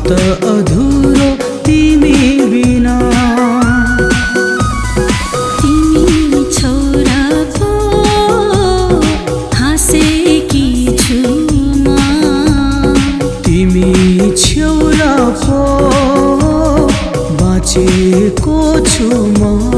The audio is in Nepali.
त अधुरो तिमी बिना। तिमी छोरा पो हाँसेकी छु म, तिमी छेउरा पो बाँचेको छु म।